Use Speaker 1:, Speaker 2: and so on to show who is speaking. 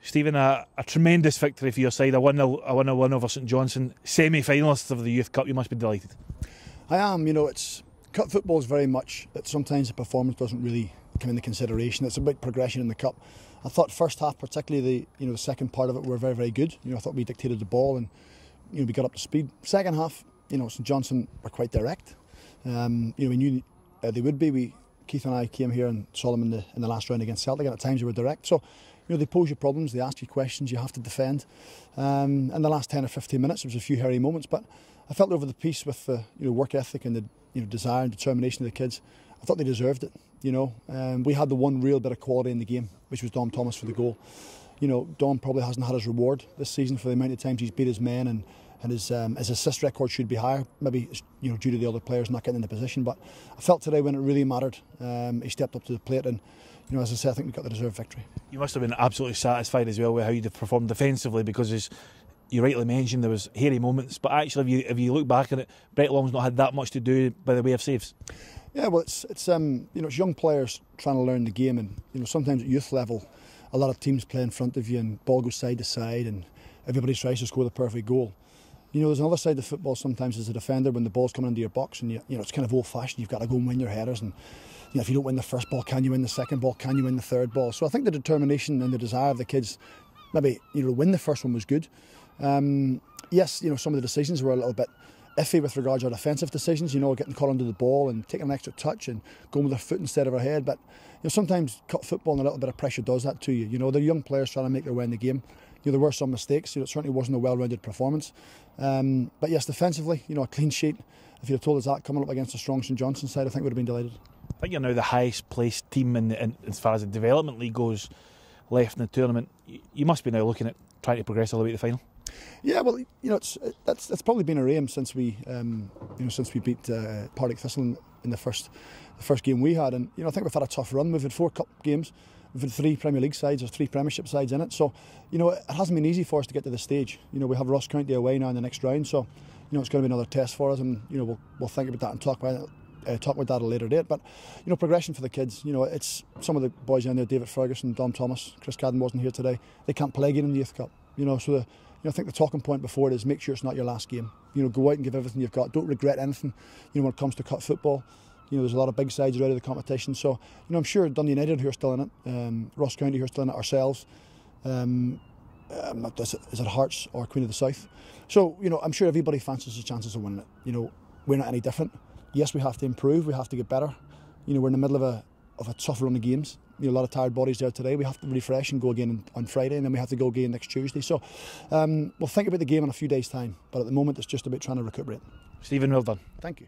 Speaker 1: Stephen, a tremendous victory for your side, a 1-0 win over St Johnstone, semi-finalists of the Youth Cup. You must be delighted.
Speaker 2: I am. You know, cup football is very much that sometimes the performance doesn't really come into consideration. It's about progression in the cup. I thought first half, particularly the second part of it, were very, very good. I thought we dictated the ball and we got up to speed. Second half, St Johnstone were quite direct. We knew they would be. Keith and I came here and saw them in the last round against Celtic, and at times they were direct. So they pose you problems, they ask you questions, you have to defend. In the last 10 or 15 minutes, there was a few hairy moments, but I felt over the piece with the work ethic and the desire and determination of the kids. I thought they deserved it. We had the one real bit of quality in the game, which was Dom Thomas for the goal. Dom probably hasn't had his reward this season for the amount of times he's beat his men, and his assist record should be higher. Maybe due to the other players not getting in the position. But I felt today when it really mattered, he stepped up to the plate, and as I said, I think we got the deserved victory.
Speaker 1: You must have been absolutely satisfied as well with how you performed defensively, because as you rightly mentioned, there was hairy moments. But actually, if you look back at it, Brett Long's not had that much to do by the way of saves.
Speaker 2: Yeah, well, it's young players trying to learn the game, and sometimes at youth level, a lot of teams play in front of you, and ball goes side to side, and everybody tries to score the perfect goal. There's another side of football sometimes as a defender when the ball's coming into your box, and it's kind of old-fashioned. You've got to go and win your headers, and if you don't win the first ball, can you win the second ball? Can you win the third ball? So I think the determination and the desire of the kids, maybe to win the first one was good. Yes, some of the decisions were a little bit iffy with regards to our defensive decisions. Getting caught under the ball and taking an extra touch and going with their foot instead of our head. But sometimes cup football and a little bit of pressure does that to you. They're young players trying to make their way in the game. There were some mistakes. It certainly wasn't a well-rounded performance. But yes, defensively, a clean sheet. If you'd have told us that coming up against a strong St Johnstone side, I think we'd have been delighted.
Speaker 1: I think you're now the highest placed team in as far as the development league goes left in the tournament. You must be now looking at trying to progress all the way to the final.
Speaker 2: Yeah, well, that's probably been our aim since we beat Partick Thistle in the first game we had, and I think we've had a tough run. We've had 4 cup games. We've had 3 Premier League sides or 3 Premiership sides in it, so it hasn't been easy for us to get to this stage. We have Ross County away now in the next round, so it's going to be another test for us, and we'll think about that and talk about that at a later date. But progression for the kids. It's some of the boys in there, David Ferguson, Dom Thomas, Chris Cadden wasn't here today. They can't play again in the Youth Cup. So I think the talking point before it is make sure it's not your last game. Go out and give everything you've got. Don't regret anything. When it comes to cup football. There's a lot of big sides out of the competition, so I'm sure Dundee United who are still in it, Ross County who are still in it, ourselves, is it Hearts or Queen of the South? So I'm sure everybody fancies the chances of winning it. We're not any different. Yes, we have to improve, we have to get better. We're in the middle of a tough run of games. A lot of tired bodies there today. We have to refresh and go again on Friday, and then we have to go again next Tuesday. So we'll think about the game in a few days' time, but at the moment it's just about trying to recuperate.
Speaker 1: Stephen, well done.
Speaker 2: Thank you.